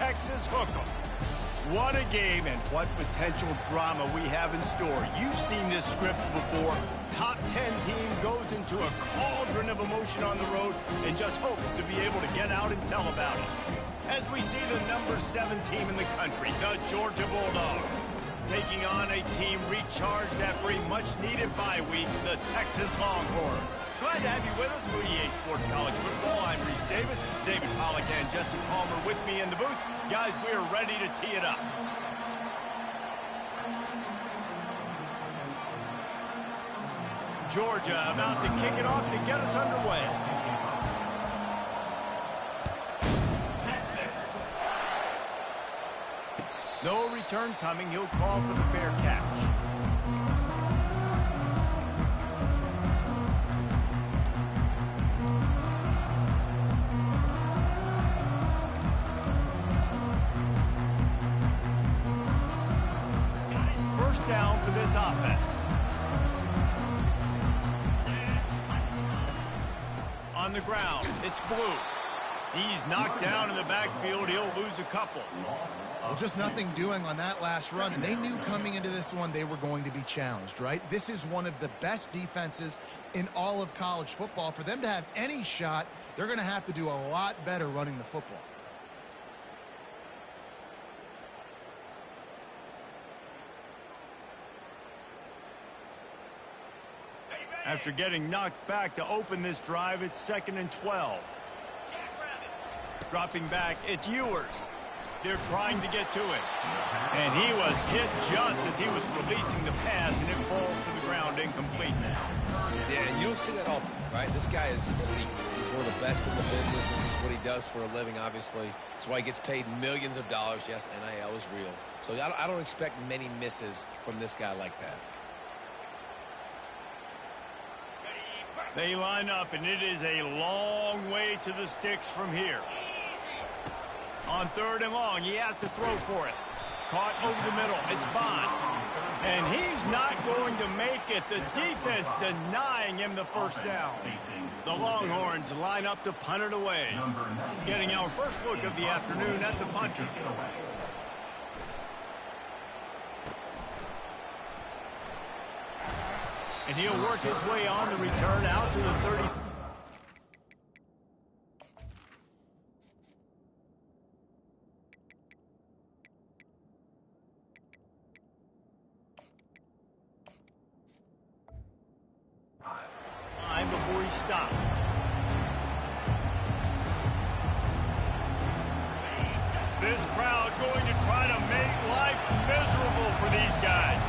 Texas Hook'em. What a game and what potential drama we have in store. You've seen this script before. Top 10 team goes into a cauldron of emotion on the road and just hopes to be able to get out and tell about it. As we see the number 7 team in the country, the Georgia Bulldogs, taking on a team recharged after a much-needed bye week, the Texas Longhorns. Glad to have you with us for UGA Sports College Football. I'm Reese Davis, David Pollack, and Jesse Palmer with me in the booth. Guys, we are ready to tee it up. Georgia about to kick it off to get us underway. No return coming. He'll call for the fair catch. First down for this offense. On the ground, it's Blue. He's knocked down in the backfield. He'll lose a couple. Well, just nothing doing on that last run, and they knew coming into this one they were going to be challenged, right? This is one of the best defenses in all of college football. For them to have any shot, they're going to have to do a lot better running the football. After getting knocked back to open this drive, it's 2nd and 12. Dropping back, it's Ewers. They're trying to get to it. And he was hit just as he was releasing the pass, and it falls to the ground incomplete now. Yeah, and you don't see that often, right? This guy is elite. He's one of the best in the business. This is what he does for a living, obviously. That's why he gets paid millions of dollars. Yes, NIL is real. So I don't expect many misses from this guy like that. They line up, and it is a long way to the sticks from here. On 3rd and long, he has to throw for it. Caught over the middle. It's Bond. And he's not going to make it. The defense denying him the first down. The Longhorns line up to punt it away. Getting our first look of the afternoon at the punter. And he'll work his way on the return out to the 30. Before he stopped. This crowd going to try to make life miserable for these guys.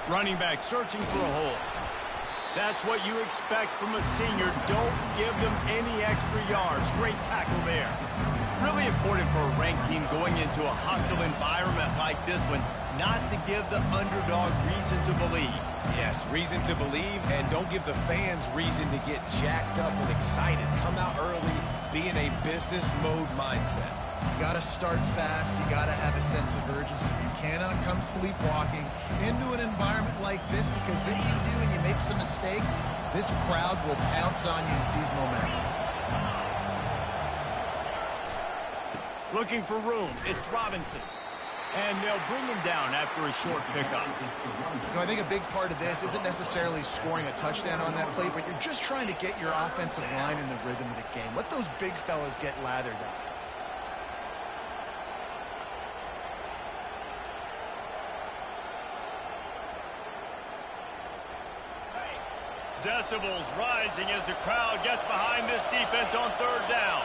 Running back searching for a hole. That's what you expect from a senior. Don't give them any extra yards. Great tackle there. Really important for a ranked team going into a hostile environment like this one, not to give the underdog reason to believe. Yes, reason to believe, and don't give the fans reason to get jacked up and excited. Come out early, be in a business mode mindset. You got to start fast. You got to have a sense of urgency. You cannot come sleepwalking into an environment like this, because if you do and you make some mistakes, this crowd will pounce on you and seize momentum. Looking for room. It's Robinson. And they'll bring him down after a short pickup. You know, I think a big part of this isn't necessarily scoring a touchdown on that play, but you're just trying to get your offensive line in the rhythm of the game. Let those big fellas get lathered up. Decibels rising as the crowd gets behind this defense on 3rd down.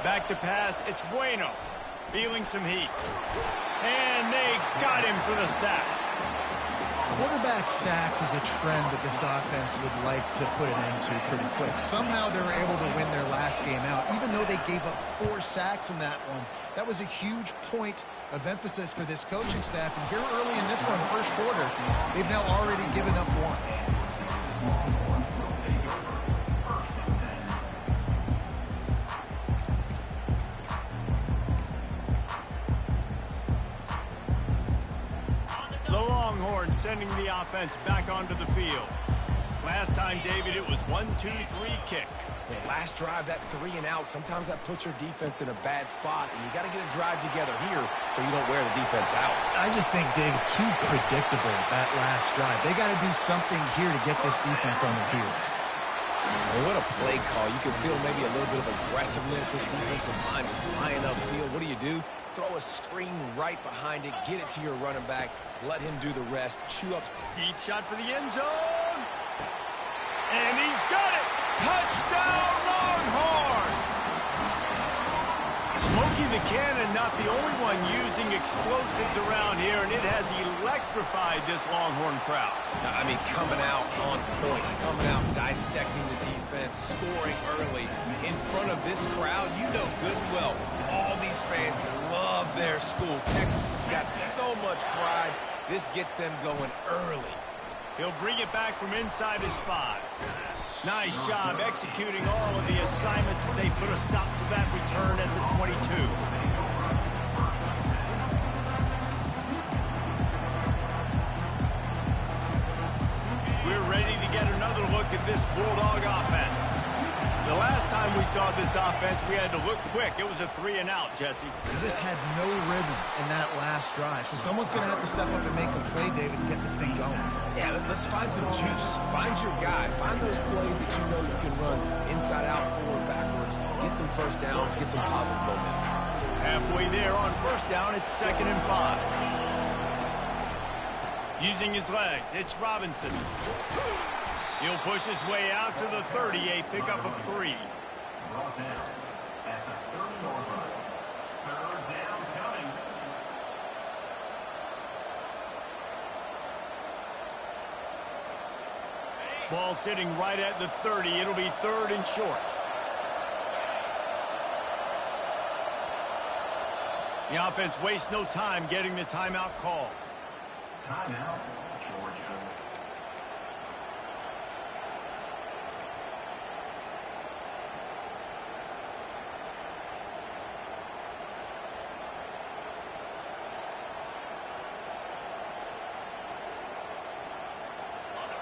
Back to pass, it's Bueno. Feeling some heat. And they got him for the sack. Quarterback sacks is a trend that this offense would like to put an end to pretty quick. Somehow they were able to win their last game out, even though they gave up 4 sacks in that one. That was a huge point of emphasis for this coaching staff. And here early in this one, first quarter, they've now already given up 1. Longhorns sending the offense back onto the field. Last time, David, it was 1-2-3 kick. Man, last drive, that 3 and out, sometimes that puts your defense in a bad spot, and you got to get a drive together here so you don't wear the defense out. I just think, David, too predictable that last drive. They got to do something here to get this defense on their heels. Well, what a play call. You can feel maybe a little bit of aggressiveness. This defensive line flying upfield. What do? Throw a screen right behind it, get it to your running back, let him do the rest, chew up. Deep shot for the end zone. And he's got it. Touchdown, Longhorn! Smokey the Cannon, not the only one using explosives around here, and it has electrified this Longhorn crowd. I mean, coming out on point, coming out dissecting the defense, scoring early in front of this crowd. You know good and well, all these fans love their school. Texas has got so much pride. This gets them going early. He'll bring it back from inside his 5. Nice job executing all of the assignments as they put a stop to that return at the 22. We're ready to get another look at this Bulldog offense. The last time we saw this offense, we had to look quick. It was a 3 and out, Jesse. They just had no rhythm in that last drive. So someone's going to have to step up and make a play, David, and get this thing going. Yeah, let's find some juice. Find your guy. Find those plays that you know you can run inside out, forward, backwards. Get some first downs. Get some positive momentum. Halfway there on first down, it's 2nd and 5. Using his legs, it's Robinson. He'll push his way out to the 30, a pickup of 3. Ball sitting right at the 30. It'll be 3rd and short. The offense wastes no time getting the timeout call. Timeout, Georgia.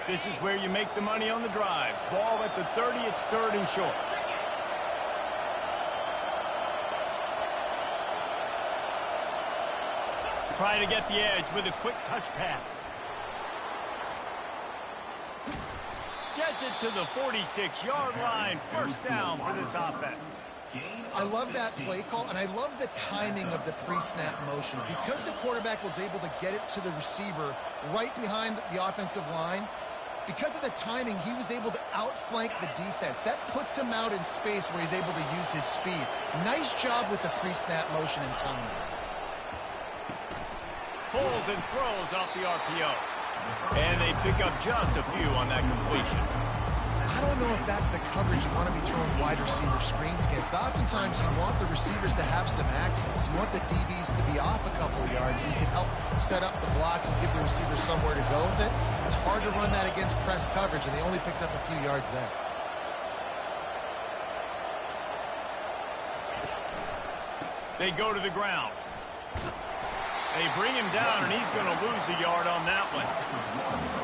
This is where you make the money on the drives. Ball at the 30, it's 3rd and short. Trying to get the edge with a quick touch pass. Gets it to the 46-yard line. First down for this offense. I love that play call, and I love the timing of the pre-snap motion. Because the quarterback was able to get it to the receiver right behind the offensive line, because of the timing, he was able to outflank the defense. That puts him out in space where he's able to use his speed. Nice job with the pre-snap motion and timing. Pulls and throws off the RPO. And they pick up just a few on that completion. I don't know if that's the coverage you want to be throwing wide receiver screens against. Oftentimes you want the receivers to have some access. You want the DBs to be off a couple of yards so you can help set up the blocks and give the receivers somewhere to go with it. It's hard to run that against press coverage, and they only picked up a few yards there. They go to the ground. They bring him down, and he's going to lose a yard on that one.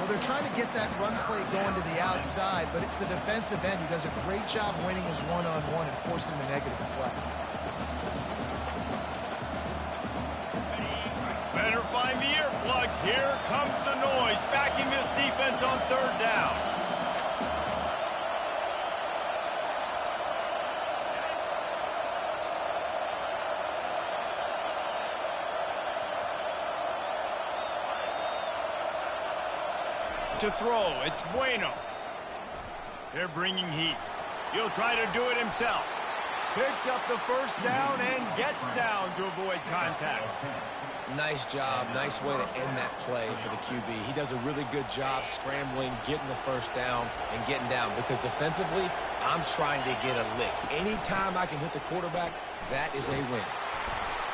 Well, they're trying to get that run play going to the outside, but it's the defensive end who does a great job winning his one-on-one and forcing the negative play. Better find the earplugs. Here comes the noise, backing this defense on 3rd down. To throw, it's Bueno. They're bringing heat. He'll try to do it himself. Picks up the first down and gets down to avoid contact. Nice job. Nice way to end that play for the QB. He does a really good job scrambling, getting the first down, and getting down. Because defensively, I'm trying to get a lick. Anytime I can hit the quarterback, that is a win.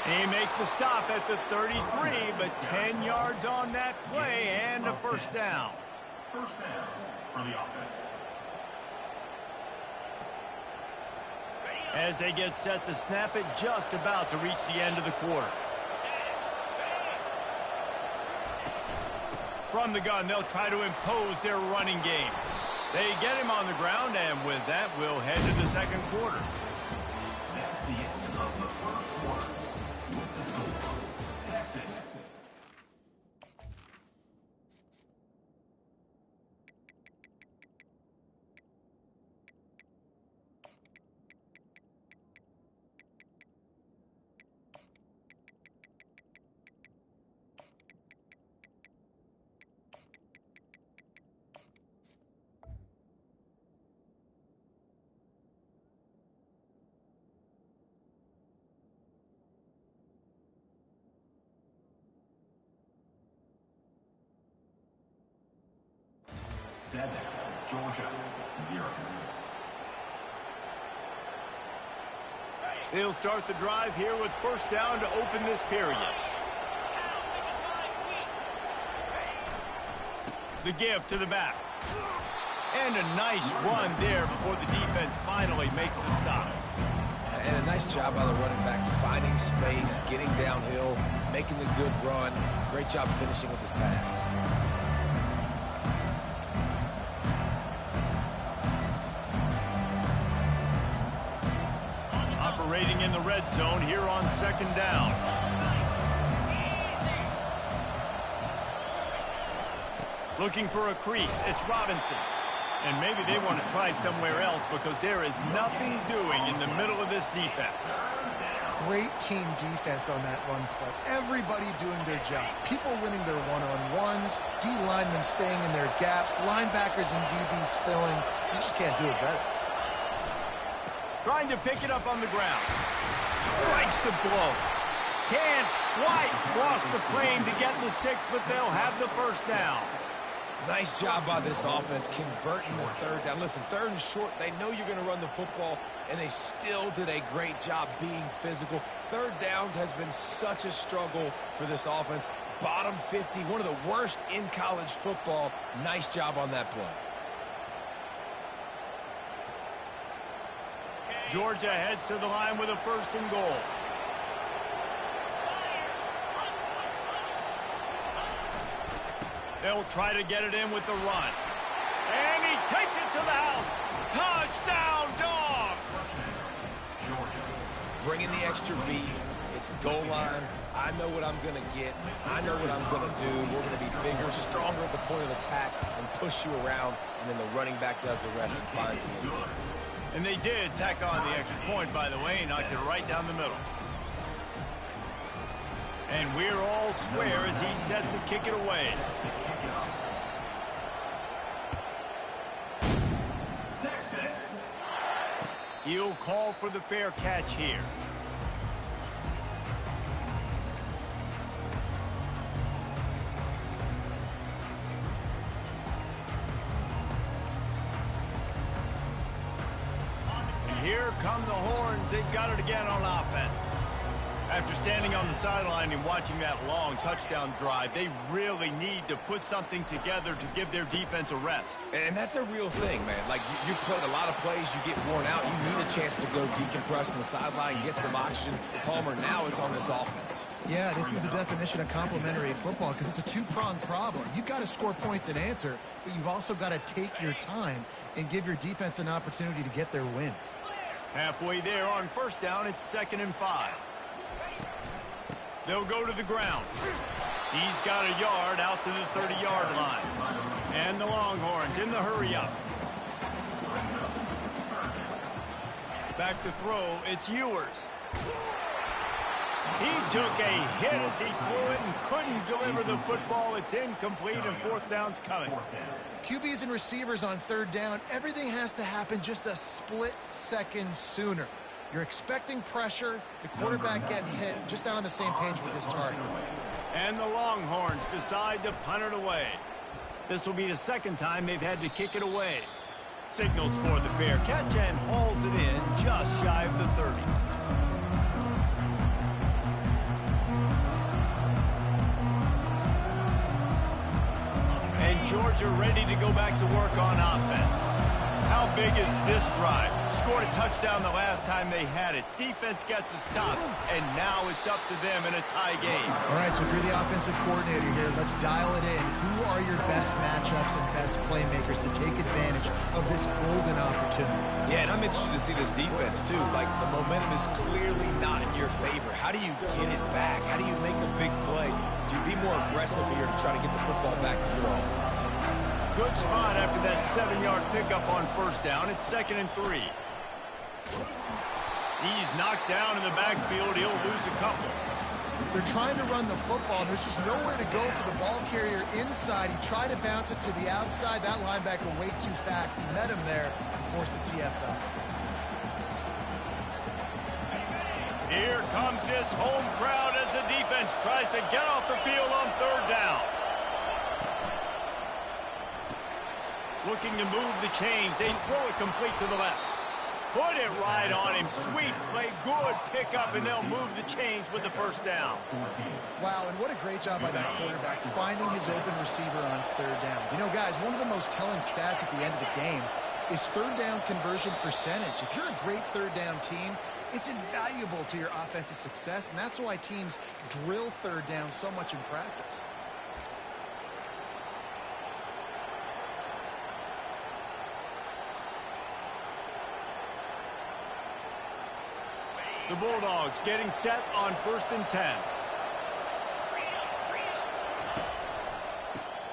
He makes the stop at the 33, but 10 yards on that play and a first down. First down for the offense. As they get set to snap it, just about to reach the end of the quarter. From the gun, they'll try to impose their running game. They get him on the ground, and with that, we'll head to the second quarter. That's the end of the first quarter. With the score, Texas. Georgia, 0. They'll start the drive here with first down to open this period. The give to the back. And a nice run there before the defense finally makes the stop. And a nice job by the running back, finding space, getting downhill, making the good run. Great job finishing with his pads. Operating in the red zone here on second down. Looking for a crease, it's Robinson. And maybe they want to try somewhere else because there is nothing doing in the middle of this defense. Great team defense on that run play. Everybody doing their job. People winning their one-on-ones, D linemen staying in their gaps, linebackers and DBs filling. You just can't do it better. Trying to pick it up on the ground. Strikes the blow. Can't quite cross the plane to get the 6, but they'll have the first down. Nice job by this offense converting the third down. Listen, third and short, they know you're going to run the football, and they still did a great job being physical. Third downs has been such a struggle for this offense. Bottom 50, one of the worst in college football. Nice job on that play. Georgia heads to the line with a first and goal. They'll try to get it in with the run. And he takes it to the house. Touchdown, Dogs! Bringing the extra beef. It's goal line. I know what I'm going to get. I know what I'm going to do. We're going to be bigger, stronger at the point of attack and push you around. And then the running back does the rest and finds the end zone. And they did tack on the extra point, by the way, knocked it right down the middle. And we're all square as he's set to kick it away. Texas. He'll call for the fair catch here. And here come the horns. They've got it again on offense. After standing on the sideline and watching that long touchdown drive, they really need to put something together to give their defense a rest. And that's a real thing, man. Like, you played a lot of plays, you get worn out, you need a chance to go decompress on the sideline, get some oxygen. Palmer, now it's on this offense. Yeah, this is the definition of complementary football because it's a two-pronged problem. You've got to score points and answer, but you've also got to take your time and give your defense an opportunity to get their wind. Halfway there on first down, it's 2nd and 5. They'll go to the ground. He's got a yard out to the 30-yard line. And the Longhorns in the hurry-up. Back to throw, it's Ewers. He took a hit as he threw it and couldn't deliver the football. It's incomplete, and 4th down's coming. QBs and receivers on 3rd down, everything has to happen just a split second sooner. You're expecting pressure, the quarterback gets hit, just not on the same page with this target. And the Longhorns decide to punt it away. This will be the 2nd time they've had to kick it away. Signals for the fair catch and hauls it in just shy of the 30. And Georgia ready to go back to work on offense. How big is this drive? Scored a touchdown the last time they had it. Defense gets a stop, and now it's up to them in a tie game. All right, so if you're the offensive coordinator here, let's dial it in. Who are your best matchups and best playmakers to take advantage of this golden opportunity? Yeah, and I'm interested to see this defense, too. Like, the momentum is clearly not in your favor. How do you get it back? How do you make a big play? Do you be more aggressive here to try to get the football back to your offense? Good spot after that 7-yard pickup on first down. It's 2nd and 3. He's knocked down in the backfield. He'll lose a couple. They're trying to run the football, and there's just nowhere to go for the ball carrier inside. He tried to bounce it to the outside. That linebacker way too fast. He met him there and forced the TFL. Here comes this home crowd as the defense tries to get off the field on 3rd down. Looking to move the chains. They throw it complete to the left. Put it right on him. Sweet play. Good pickup, and they'll move the chains with the 1st down. Wow, and what a great job by that quarterback finding his open receiver on 3rd down. You know, guys, one of the most telling stats at the end of the game is 3rd down conversion percentage. If you're a great 3rd down team, it's invaluable to your offensive success, and that's why teams drill 3rd down so much in practice. The Bulldogs getting set on 1st and 10.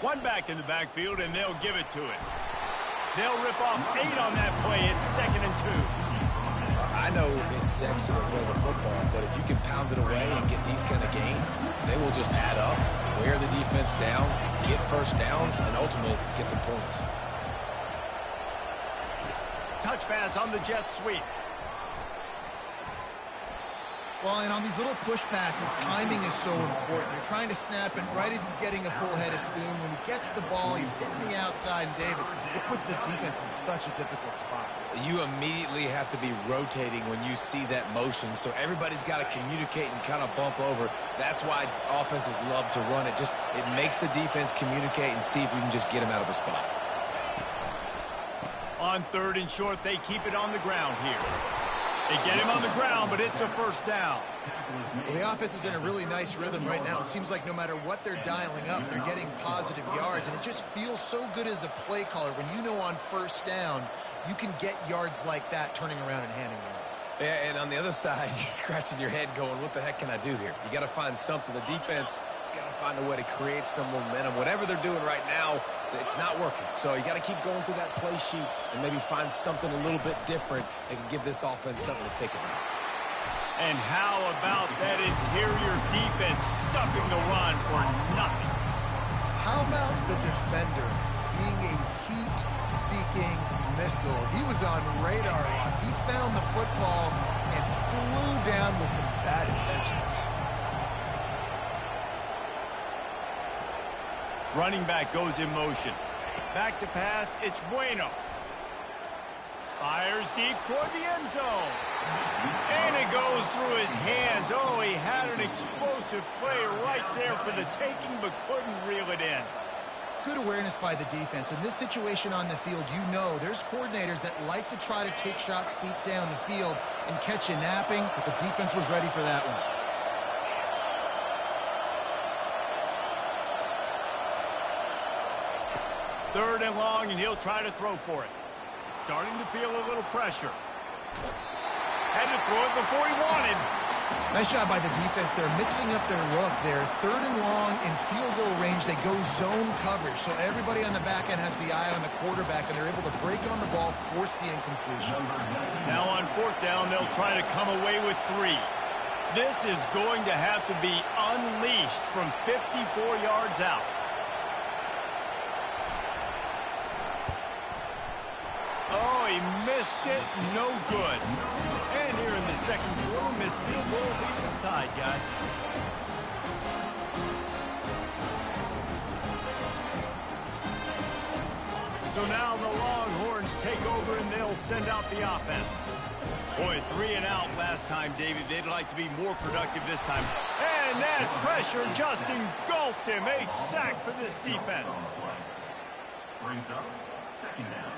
One back in the backfield, and they'll give it to it. They'll rip off 8 on that play. It's 2nd and 2. I know it's sexy to throw the football, but if you can pound it away and get these kind of gains, they will just add up, wear the defense down, get 1st downs, and ultimately get some points. Touch pass on the jet sweep. Well, and on these little push passes, timing is so important. You're trying to snap it right as he's getting a full head of steam. When he gets the ball, he's hitting the outside, and David, it puts the defense in such a difficult spot. You immediately have to be rotating when you see that motion, so everybody's got to communicate and kind of bump over. That's why offenses love to run it. It makes the defense communicate and see if you can just get him out of a spot. On 3rd and short, they keep it on the ground here. They get him on the ground, but it's a 1st down. Well, the offense is in a really nice rhythm right now. It seems like no matter what they're dialing up, they're getting positive yards, and it just feels so good as a play caller when you know on 1st down you can get yards like that turning around and handing it off. Yeah, and on the other side, you're scratching your head going, what the heck can I do here? You got to find something. The defense has got to find a way to create some momentum. Whatever they're doing right now, it's not working. So you got to keep going through that play sheet and maybe find something a little bit different that can give this offense something to think about. And how about that interior defense stuffing the run for nothing? How about the defender being a heat-seeking missile? He was on radar lock. He found the football and flew down with some bad intentions. Running back goes in motion. Back to pass. It's Bueno. Fires deep toward the end zone. And it goes through his hands. Oh, he had an explosive play right there for the taking, but couldn't reel it in. Good awareness by the defense. In this situation on the field, you know there's coordinators that like to try to take shots deep down the field and catch you napping, but the defense was ready for that one. Third and long, and he'll try to throw for it. Starting to feel a little pressure. Had to throw it before he wanted. Nice job by the defense. They're mixing up their look there. 3rd and long in field goal range. They go zone coverage. So everybody on the back end has the eye on the quarterback, and they're able to break on the ball, force the incompletion. Now on 4th down, they'll try to come away with 3. This is going to have to be unleashed from 54 yards out. Oh, he missed it. No good. And here in the 2nd quarter, missed field goal leaves us tied, guys. So now the Longhorns take over, and they'll send out the offense. Boy, 3 and out last time, David. They'd like to be more productive this time. And that pressure just engulfed him. A sack for this defense. Brings up 2nd down.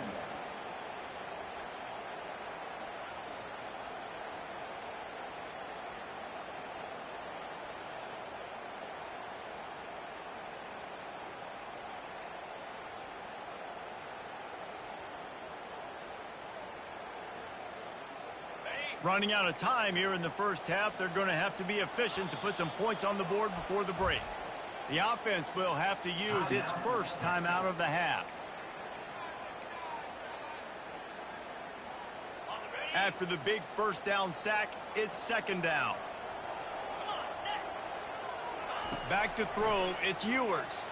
Running out of time here in the first half, they're going to have to be efficient to put some points on the board before the break. The offense will have to use its first time out of the half. After the big first down sack, it's second down. Back to throw, it's Ewers.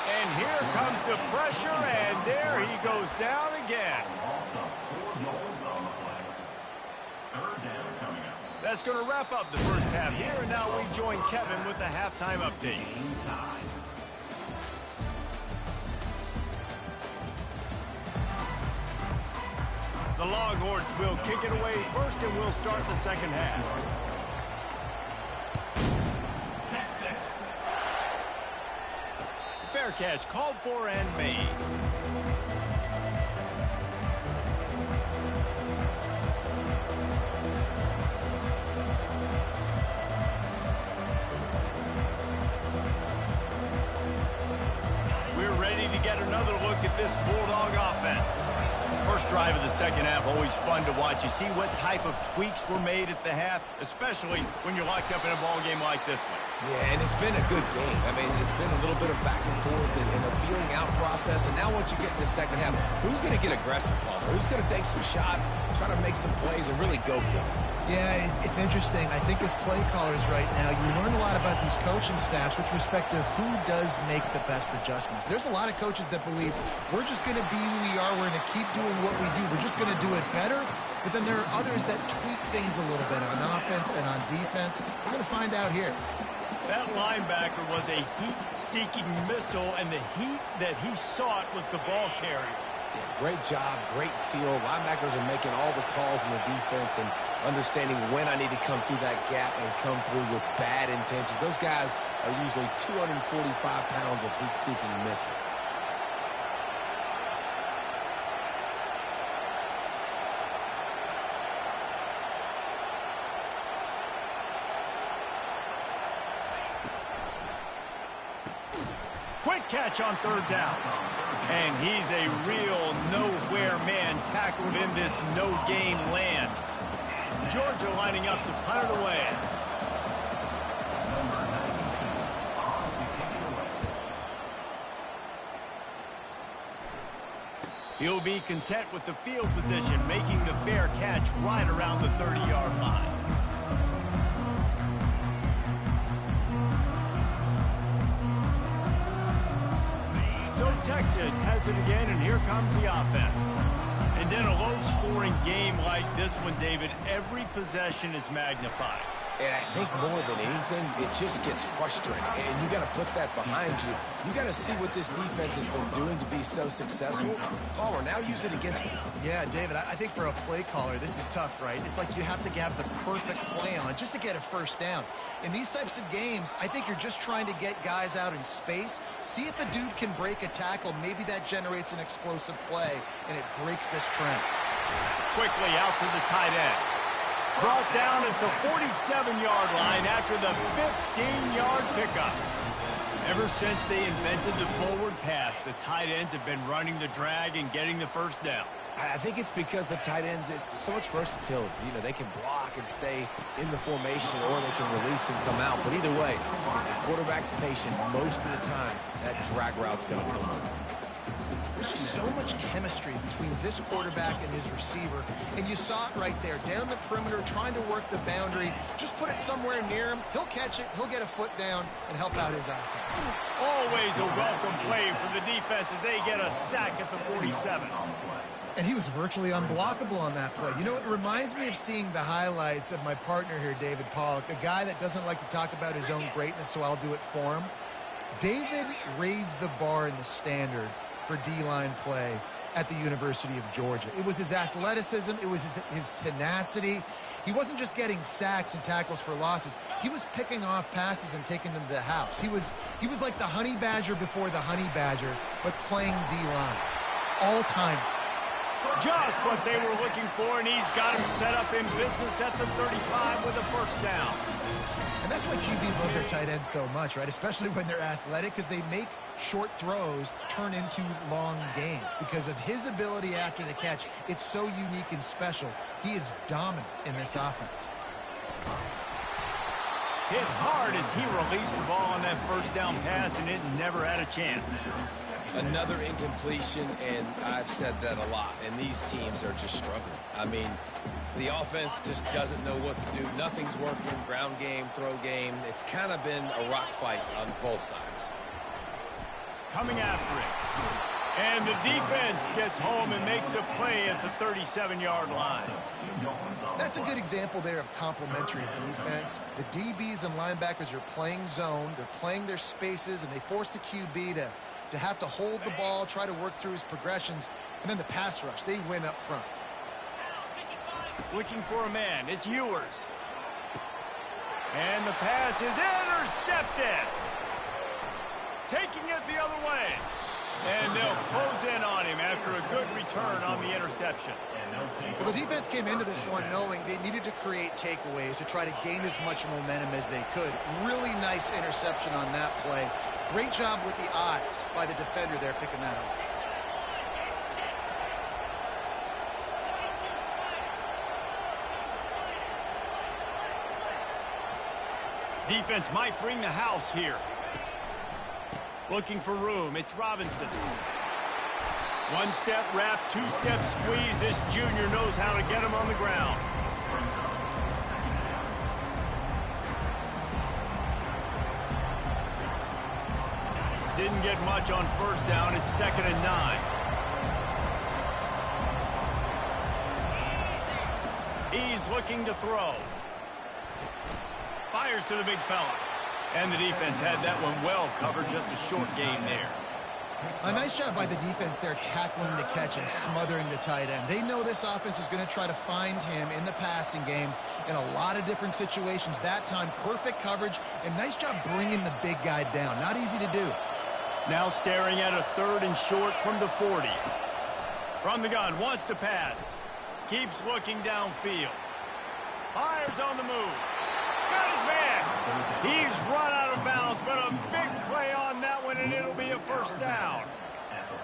And here comes the pressure, and there he goes down again. That's going to wrap up the first half here, and now we join Kevin with the halftime update. The Longhorns will kick it away first, and we'll start the second half. Fair catch called for and made. We're ready to get another look at this Bulldog offense. First drive of the second half, always fun to watch. You see what type of tweaks were made at the half, especially when you're locked up in a ball game like this one. Yeah, and it's been a good game. I mean, it's been a little bit of back and forth and a feeling out process. And now once you get in the second half, who's going to get aggressive, Palmer? Who's going to take some shots, try to make some plays, and really go for it? Yeah, it's interesting. I think as play callers right now, you learn a lot about these coaching staffs with respect to who does make the best adjustments. There's a lot of coaches that believe we're just going to be who we are. We're going to keep doing what we do. We're just going to do it better. But then there are others that tweak things a little bit on offense and on defense. We're going to find out here. That linebacker was a heat-seeking missile, and the heat that he sought was the ball carrier. Yeah, great job, great feel. Linebackers are making all the calls in the defense and understanding when I need to come through that gap and come through with bad intentions. Those guys are usually 245 pounds of heat-seeking missile. Quick catch on third down. And he's a real nowhere man tackled in this no-game land. Georgia lining up to punt it away. He'll be content with the field position, making the fair catch right around the 30-yard line. So Texas has it again, and here comes the offense. And then a low-scoring game like this one, David, every possession is magnified. And I think more than anything, it just gets frustrating. And you got to put that behind you. You got to see what this defense has been doing to be so successful. Palmer, now use it against them. Yeah, David, I think for a play caller, this is tough, right? It's like you have to have the perfect play on just to get a first down. In these types of games, I think you're just trying to get guys out in space, see if a dude can break a tackle. Maybe that generates an explosive play, and it breaks this trend. Quickly out to the tight end. Brought down at the 47-yard line after the 15-yard pickup. Ever since they invented the forward pass, the tight ends have been running the drag and getting the first down. I think it's because the tight ends is so much versatility. You know, they can block and stay in the formation, or they can release and come out. But either way, the quarterback's patient most of the time. That drag route's going to come over. There's just so much chemistry between this quarterback and his receiver, and you saw it right there, down the perimeter, trying to work the boundary. Just put it somewhere near him. He'll catch it, he'll get a foot down, and help out his offense. Always a welcome play for the defense as they get a sack at the 47. And he was virtually unblockable on that play. You know, it reminds me of seeing the highlights of my partner here, David Pollock, a guy that doesn't like to talk about his own greatness, so I'll do it for him. David raised the bar in the standard for D-line play at the University of Georgia. It was his athleticism. It was his tenacity. He wasn't just getting sacks and tackles for losses. He was picking off passes and taking them to the house. He was like the honey badger before the honey badger, but playing D-line. All time. Just what they were looking for, and he's got him set up in business at the 35 with a first down. And that's why QBs love their tight ends so much, right? Especially when they're athletic, because they make short throws turn into long gains. Because of his ability after the catch, it's so unique and special. He is dominant in this offense. Hit hard as he released the ball on that first down pass, and it never had a chance. Another incompletion, and I've said that a lot, and these teams are just struggling. I mean, the offense just doesn't know what to do. Nothing's working. Ground game, throw game. It's kind of been a rock fight on both sides. Coming after it. And the defense gets home and makes a play at the 37-yard line. That's a good example there of complementary defense. The DBs and linebackers are playing zone. They're playing their spaces, and they force the QB to have to hold the ball, try to work through his progressions, and then the pass rush. They win up front. Looking for a man. It's Ewers. And the pass is intercepted. Taking it the other way. And they'll close in on him after a good return on the interception. Well, the defense came into this one knowing they needed to create takeaways to try to gain as much momentum as they could. Really nice interception on that play. Great job with the eyes by the defender there picking that up. Defense might bring the house here. Looking for room. It's Robinson. One-step wrap, two-step squeeze. This junior knows how to get him on the ground. Didn't get much on first down. It's 2nd and 9. He's looking to throw. Fires to the big fella. And the defense had that one well covered. Just a short gain there. A nice job by the defense there tackling the catch and smothering the tight end. They know this offense is going to try to find him in the passing game in a lot of different situations. That time, perfect coverage, and nice job bringing the big guy down. Not easy to do. Now staring at a 3rd and short from the 40. From the gun, wants to pass. Keeps looking downfield. Fires on the move. Got his man. He's run out of bounds, but a big play on that one, and it'll be a first down.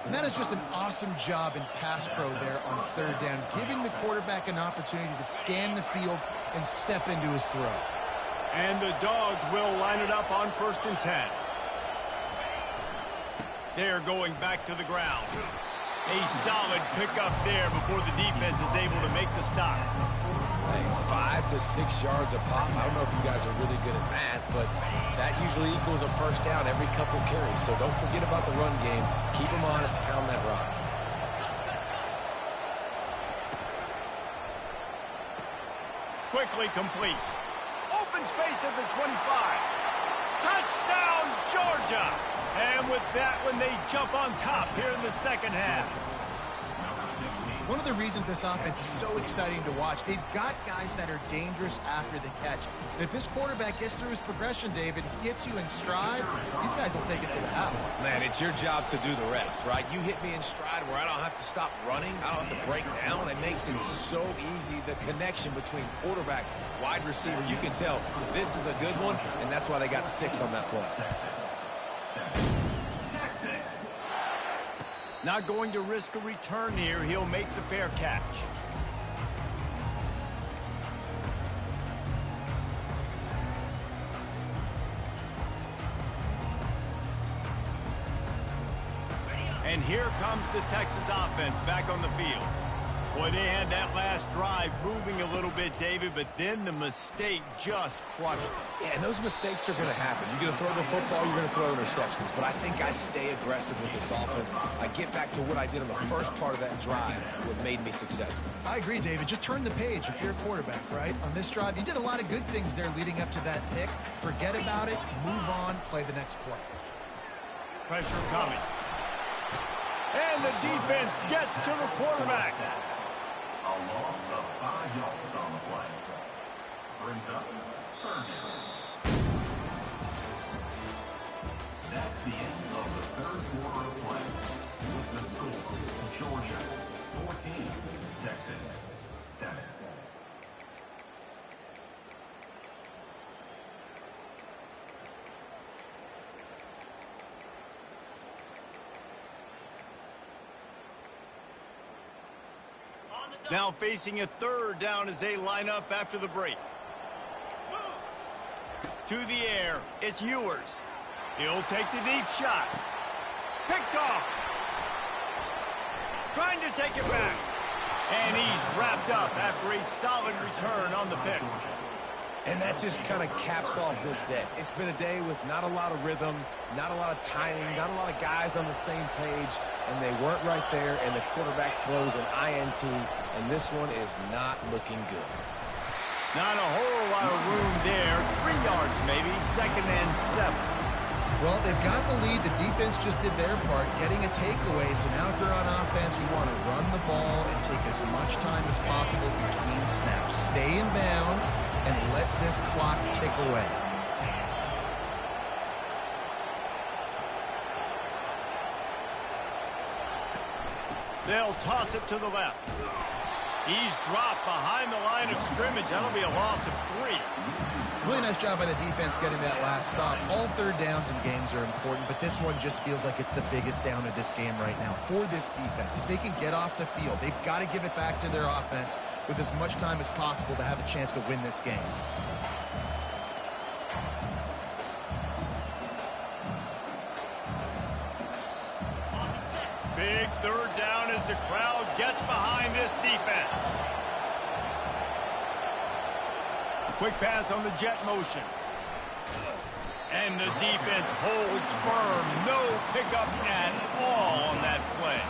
And that is just an awesome job in pass pro there on 3rd down, giving the quarterback an opportunity to scan the field and step into his throw. And the Dogs will line it up on 1st and 10. They're going back to the ground. A solid pickup there before the defense is able to make the stop. Hey, 5 to 6 yards a pop. I don't know if you guys are really good at math, but that usually equals a first down every couple carries. So don't forget about the run game. Keep them honest, pound that rock. Quickly complete. Open space at the 25. Touchdown, Georgia! And with that one, they jump on top here in the second half. One of the reasons this offense is so exciting to watch, they've got guys that are dangerous after the catch. And if this quarterback gets through his progression, David, hits you in stride, these guys will take it to the house. Man, it's your job to do the rest, right? You hit me in stride where I don't have to stop running. I don't have to break down. It makes it so easy, the connection between quarterback, wide receiver. You can tell this is a good one, and that's why they got 6 on that play. Not going to risk a return here. He'll make the fair catch. And here comes the Texas offense back on the field. Boy, they had that last drive moving a little bit, David, but then the mistake just crushed it. Yeah, and those mistakes are going to happen. You're going to throw the football, you're going to throw interceptions. But I think I stay aggressive with this offense. I get back to what I did on the first part of that drive, what made me successful. I agree, David. Just turn the page if you're a quarterback, right? On this drive, you did a lot of good things there leading up to that pick. Forget about it, move on, play the next play. Pressure coming. And the defense gets to the quarterback. A loss of 5 yards on the play. Brings up 3rd down. That's the end of the 3rd quarter of play. With the score, Georgia 14, Texas, 7. Now facing a third down as they line up after the break. To the air, it's Ewers. He'll take the deep shot. Picked off. Trying to take it back. And he's wrapped up after a solid return on the pick. And that just kind of caps off this day. It's been a day with not a lot of rhythm, not a lot of timing, not a lot of guys on the same page, and they weren't right there, and the quarterback throws an INT, and this one is not looking good. Not a whole lot of room there. 3 yards maybe, 2nd and 7. Well, they've got the lead. The defense just did their part, getting a takeaway. So now if they're on offense, you want to run the ball and take as much time as possible between snaps. Stay in bounds and let this clock tick away. They'll toss it to the left. He's dropped behind the line of scrimmage. That'll be a loss of 3. Really nice job by the defense getting that last stop. All third downs in games are important, but this one just feels like it's the biggest down of this game right now for this defense. If they can get off the field, they've got to give it back to their offense with as much time as possible to have a chance to win this game. Big third down as the crowd gets behind this defense. Quick pass on the jet motion. And the defense holds firm. No pickup at all on that play.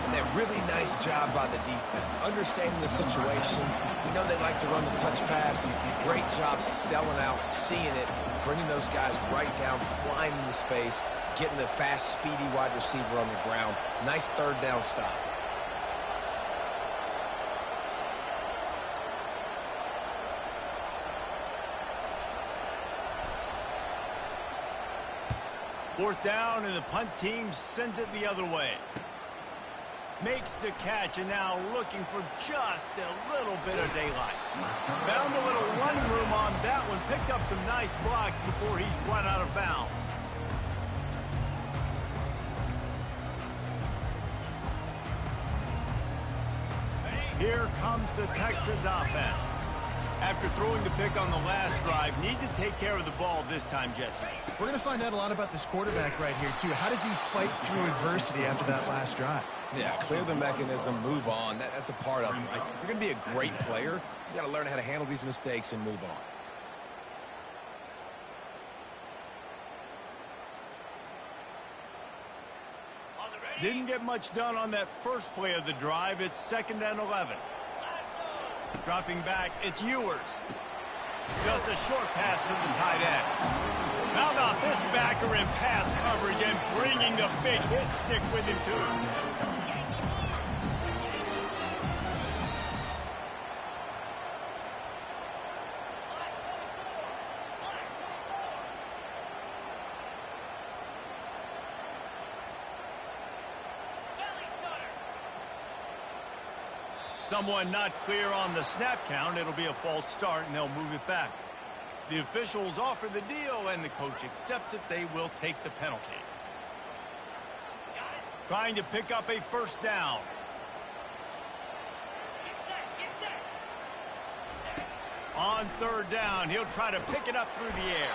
And a really nice job by the defense, understanding the situation. We know they like to run the touch pass. Great job selling out, seeing it, bringing those guys right down, flying into space, getting the fast, speedy wide receiver on the ground. Nice third down stop. Fourth down, and the punt team sends it the other way. Makes the catch, and now looking for just a little bit of daylight. Found a little running room on that one. Picked up some nice blocks before he's run out of bounds. Here comes the Texas offense. After throwing the pick on the last drive, need to take care of the ball this time, Jesse. We're going to find out a lot about this quarterback right here, too. How does he fight through adversity after that last drive? Yeah, clear the mechanism, move on. That's a part of it, right? If you're going to be a great player, you got to learn how to handle these mistakes and move on. Didn't get much done on that first play of the drive. It's 2nd and 11. Dropping back, it's Ewers. Just a short pass to the tight end. How about this backer in pass coverage and bringing the big hit stick with him, too. Someone not clear on the snap count. It'll be a false start, and they'll move it back. The officials offer the deal, and the coach accepts it. They will take the penalty. Trying to pick up a first down. On third down, he'll try to pick it up through the air.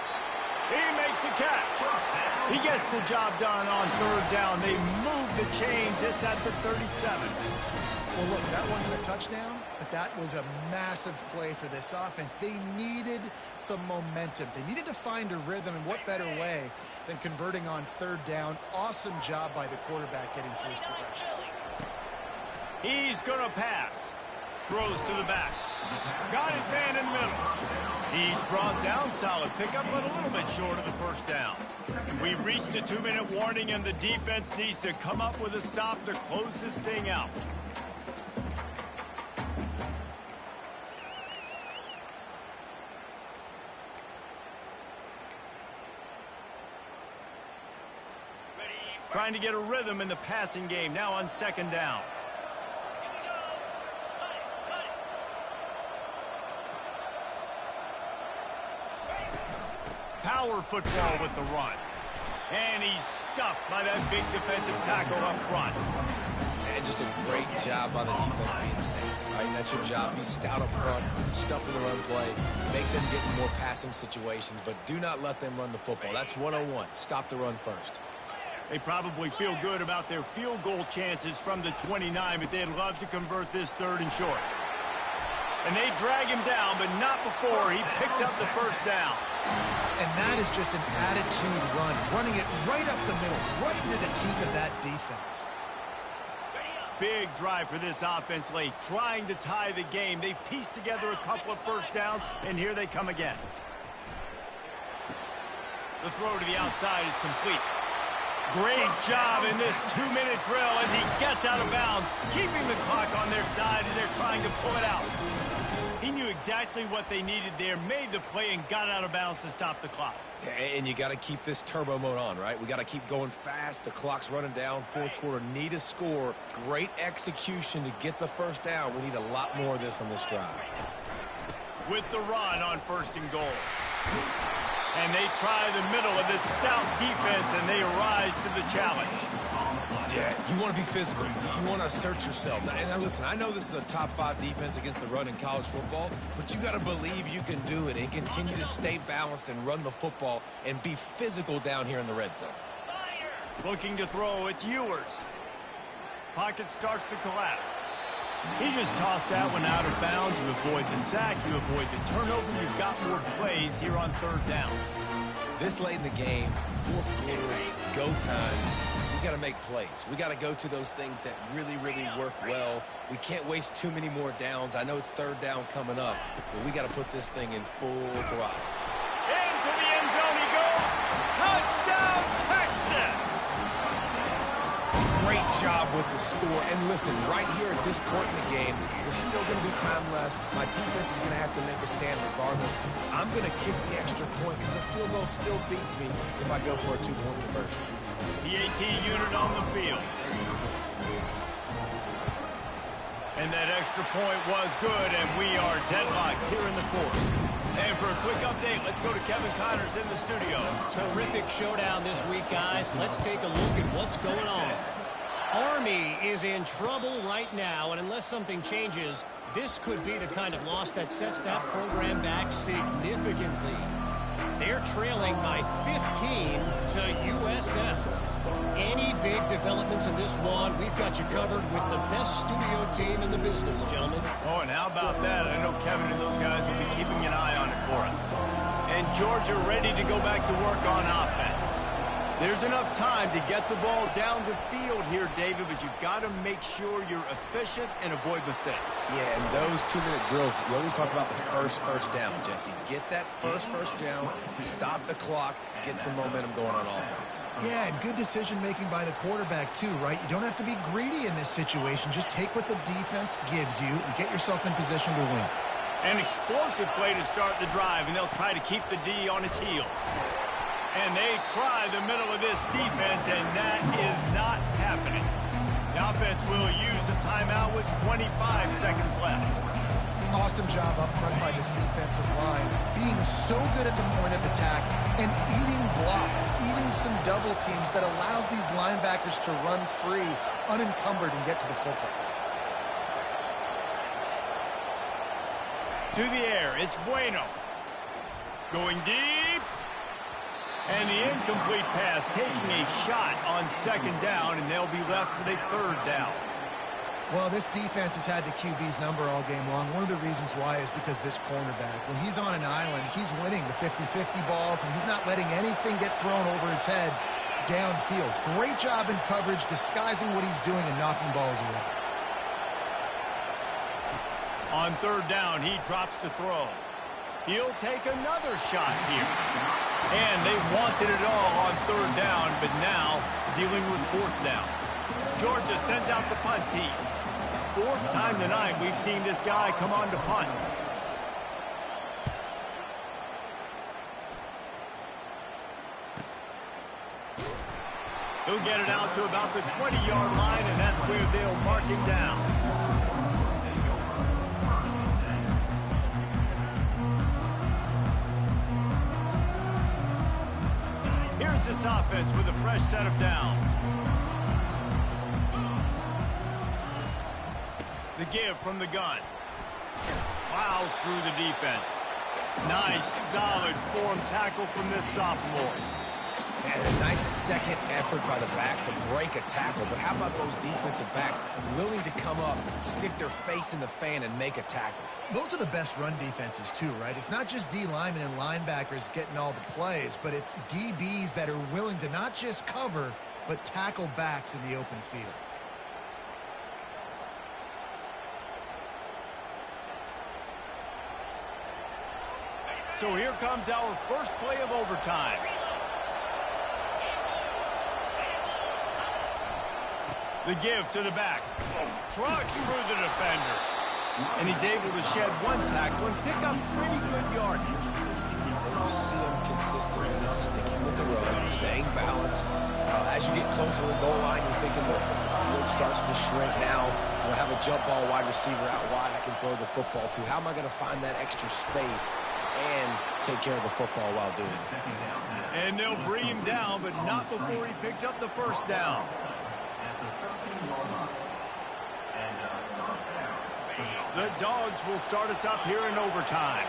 He makes the catch. He gets the job done on third down. They move the chains. It's at the 37. Well, look, that wasn't a touchdown, but that was a massive play for this offense. They needed some momentum. They needed to find a rhythm, and what better way than converting on third down. Awesome job by the quarterback getting through his progression. He's going to pass. Throws to the back. Got his man in the middle. He's brought down, solid pickup, but a little bit short of the first down. We've reached a 2-minute warning, and the defense needs to come up with a stop to close this thing out. Trying to get a rhythm in the passing game, now on second down. power football with the run. And he's stuffed by that big defensive tackle up front. And just a great job by the defense being stout. Right, that's your job. Be stout up front, stuff in the run play, make them get in more passing situations, but do not let them run the football. That's 101. Stop the run first. They probably feel good about their field goal chances from the 29, but they'd love to convert this 3rd and short. And they drag him down, but not before he picks up the first down. And that is just an attitude run, running it right up the middle, right into the teeth of that defense. Big drive for this offense late, trying to tie the game. They've pieced together a couple of first downs, and here they come again. The throw to the outside is complete. Great job in this 2-minute drill as he gets out of bounds, keeping the clock on their side as they're trying to pull it out. He knew exactly what they needed there, made the play, and got out of bounds to stop the clock. And you got to keep this turbo mode on, right? We got to keep going fast. The clock's running down. 4th quarter, need a score. Great execution to get the first down. We need a lot more of this on this drive. With the run on 1st and goal. And they try the middle of this stout defense, and they rise to the challenge. Yeah, you want to be physical. You want to assert yourselves. And listen, I know this is a top 5 defense against the run in college football, but you got to believe you can do it and continue to stay balanced and run the football and be physical down here in the red zone. Looking to throw, it's Ewers. Pocket starts to collapse. He just tossed that one out of bounds. You avoid the sack, you avoid the turnover. You've got more plays here on 3rd down. This late in the game, 4th quarter, go time. We got to make plays. We got to go to those things that really, really work well. We can't waste too many more downs. I know it's 3rd down coming up, but we got to put this thing in full throttle. Into the end zone he goes. Touchdown, Texas! Great job with the score. And listen, right here at this point in the game, there's still going to be time left. My defense is going to have to make a stand regardless. I'm going to kick the extra point because the field goal still beats me if I go for a 2-point conversion. PAT unit on the field. And that extra point was good, and we are deadlocked here in the 4th. And for a quick update, let's go to Kevin Connors in the studio. Terrific showdown this week, guys. Let's take a look at what's going on. Army is in trouble right now, and unless something changes, this could be the kind of loss that sets that program back significantly. They're trailing by 15 to USF. Any big developments in this one, we've got you covered with the best studio team in the business, gentlemen. Oh, and how about that? I know Kevin and those guys will be keeping an eye on it for us. And Georgia ready to go back to work on offense. There's enough time to get the ball down the field here, David, but you've got to make sure you're efficient and avoid mistakes. Yeah, and those 2-minute drills, you always talk about the first down, Jesse. Get that first down, stop the clock, get some momentum going on offense. Yeah, and good decision-making by the quarterback, too, right? You don't have to be greedy in this situation. Just take what the defense gives you and get yourself in position to win. An explosive play to start the drive, and they'll try to keep the D on its heels. And they try the middle of this defense, and that is not happening. The offense will use a timeout with 25 seconds left. Awesome job up front by this defensive line, being so good at the point of attack and eating blocks, eating some double teams that allows these linebackers to run free, unencumbered, and get to the football. To the air, it's Bueno. Going deep. And the incomplete pass taking a shot on 2nd down, and they'll be left with a 3rd down. Well, this defense has had the QB's number all game long. One of the reasons why is because this cornerback, when he's on an island, he's winning the 50-50 balls, and he's not letting anything get thrown over his head downfield. Great job in coverage, disguising what he's doing and knocking balls away. On 3rd down, he drops to throw. He'll take another shot here. And they wanted it all on 3rd down, but now dealing with 4th down. Georgia sends out the punt team. 4th time tonight we've seen this guy come on to punt. He'll get it out to about the 20-yard line, and that's where they'll mark him down. Here's this offense with a fresh set of downs. The give from the gun. Plows through the defense. Nice, solid form tackle from this sophomore. And a nice second effort by the back to break a tackle. But how about those defensive backs willing to come up, stick their face in the fan, and make a tackle? Those are the best run defenses too, right? It's not just D linemen and linebackers getting all the plays, but it's DBs that are willing to not just cover, but tackle backs in the open field. So here comes our first play of overtime. The give to the back. Trucks through the defender. And he's able to shed one tackle and pick up pretty good yardage. And you see him consistently sticking with the run, staying balanced. As you get closer to the goal line, you're thinking the field starts to shrink now. Do I have a jump ball wide receiver out wide I can throw the football to? How am I going to find that extra space and take care of the football while doing it? And they'll bring him down, but not before he picks up the first down. The Dogs will start us up here in overtime.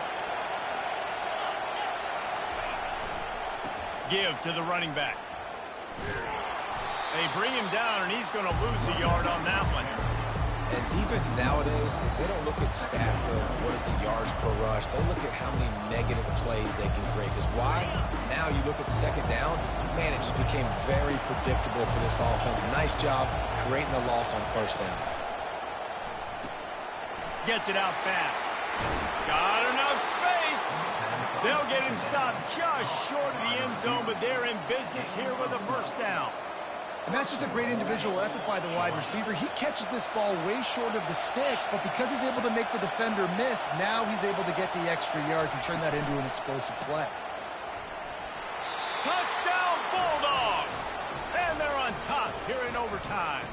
Give to the running back. They bring him down, and he's going to lose a yard on that one. And defense nowadays, they don't look at stats of what is the yards per rush. They look at how many negative plays they can create. Because why? Now you look at second down, man, it just became very predictable for this offense. Nice job creating the loss on first down. Gets it out fast. Got enough space. They'll get him stopped just short of the end zone, but they're in business here with a first down. And that's just a great individual effort by the wide receiver. He catches this ball way short of the sticks, but because he's able to make the defender miss, now he's able to get the extra yards and turn that into an explosive play. Touchdown, Bulldogs! And they're on top here in overtime.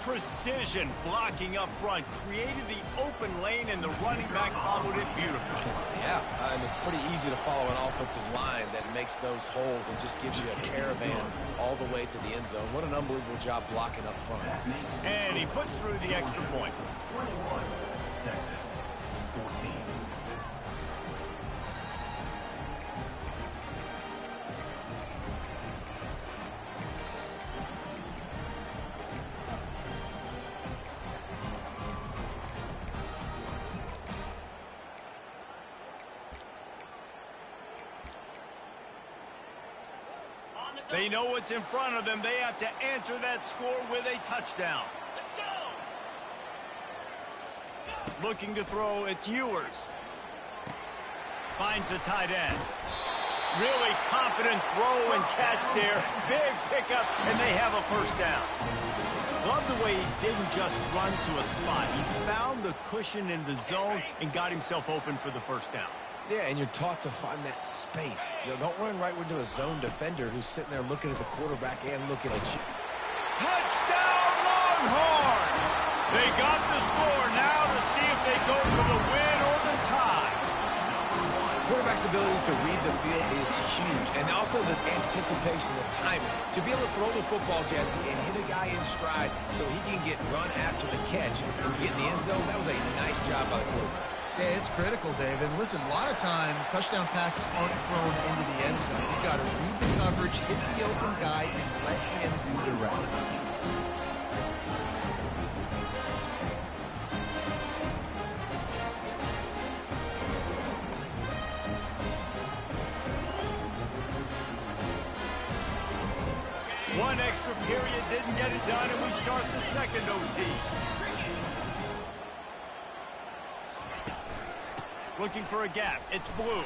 Precision blocking up front created the open lane, and the running back followed it beautifully. Yeah, and it's pretty easy to follow an offensive line that makes those holes and just gives you a caravan all the way to the end zone. What an unbelievable job blocking up front. And he puts through the extra point. 21, Texas, 14. They know what's in front of them. They have to answer that score with a touchdown. Looking to throw, it's Ewers. Finds the tight end. Really confident throw and catch there. Big pickup, and they have a first down. Love the way he didn't just run to a spot. He found the cushion in the zone and got himself open for the first down. Yeah, and you're taught to find that space. You know, don't run right into a zone defender who's sitting there looking at the quarterback and looking at you. Touchdown, Longhorns! They got the score now to see if they go for the win or the tie. Quarterback's abilities to read the field is huge, and also the anticipation, the timing. To be able to throw the football, Jesse, and hit a guy in stride so he can get run after the catch and get in the end zone, that was a nice job by the quarterback. Yeah, it's critical, David. Listen, a lot of times touchdown passes aren't thrown into the end zone. You've got to read the coverage, hit the open guy, and let him do the rest. One extra period didn't get it done, and we start the second OT. Looking for a gap. It's Blue.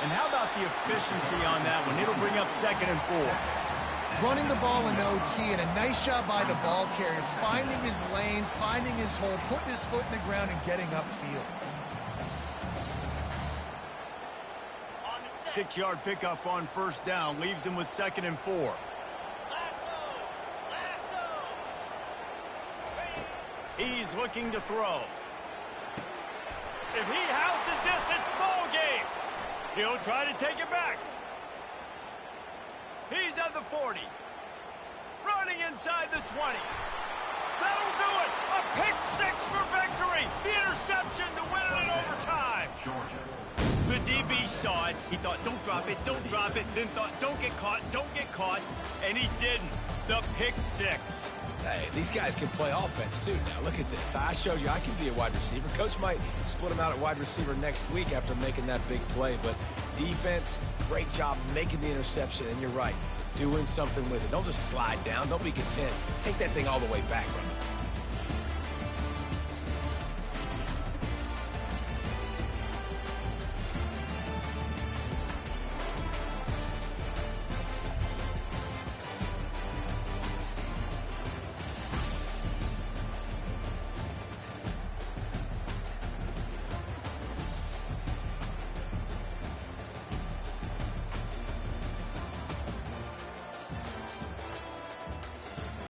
And how about the efficiency on that one? It'll bring up 2nd and 4. Running the ball in OT, and a nice job by the ball carrier, finding his lane, finding his hole, putting his foot in the ground, and getting upfield. 6-yard pickup on first down. Leaves him with 2nd and 4. He's looking to throw. If he houses this, it's ball game. He'll try to take it back. inside the 40. Running inside the 20. That'll do it! A pick six for victory! The interception to win it in overtime! The DB saw it. He thought, don't drop it, don't drop it. Then thought, don't get caught, and he didn't. The pick six. Hey, these guys can play offense, too. Now, look at this. I showed you I can be a wide receiver. Coach might split him out at wide receiver next week after making that big play. But defense, great job making the interception. And you're right, doing something with it. Don't just slide down. Don't be content. Take that thing all the way back, brother.